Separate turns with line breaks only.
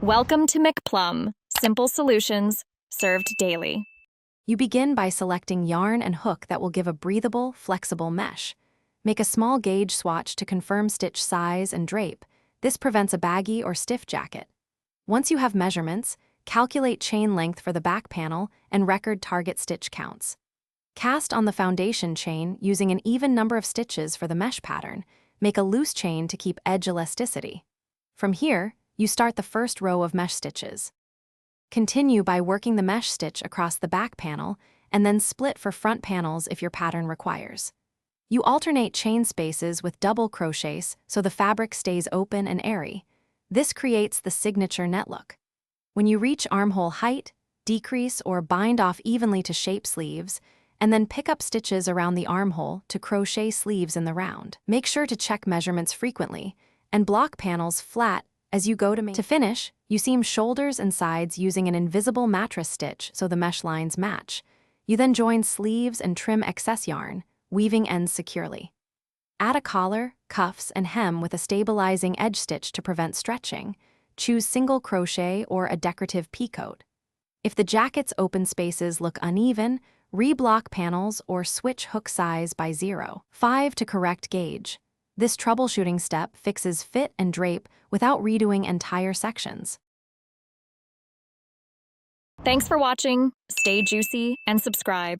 Welcome to McPlum, simple solutions served daily.
You begin by selecting yarn and hook that will give a breathable, flexible mesh. Make a small gauge swatch to confirm stitch size and drape. This prevents a baggy or stiff jacket. Once you have measurements, calculate chain length for the back panel and record target stitch counts. Cast on the foundation chain using an even number of stitches for the mesh pattern. Make a loose chain to keep edge elasticity. From here, you start the first row of mesh stitches. Continue by working the mesh stitch across the back panel and then split for front panels if your pattern requires. You alternate chain spaces with double crochets so the fabric stays open and airy. This creates the signature net look. When you reach armhole height, decrease or bind off evenly to shape sleeves, and then pick up stitches around the armhole to crochet sleeves in the round. Make sure to check measurements frequently and block panels flat as you go to finish, you seam shoulders and sides using an invisible mattress stitch so the mesh lines match. You then join sleeves and trim excess yarn, weaving ends securely. Add a collar, cuffs, and hem with a stabilizing edge stitch to prevent stretching. Choose single crochet or a decorative peacoat. If the jacket's open spaces look uneven, reblock panels or switch hook size by 0.5 to correct gauge. This troubleshooting step fixes fit and drape without redoing entire sections.
Thanks for watching. Stay juicy and subscribe.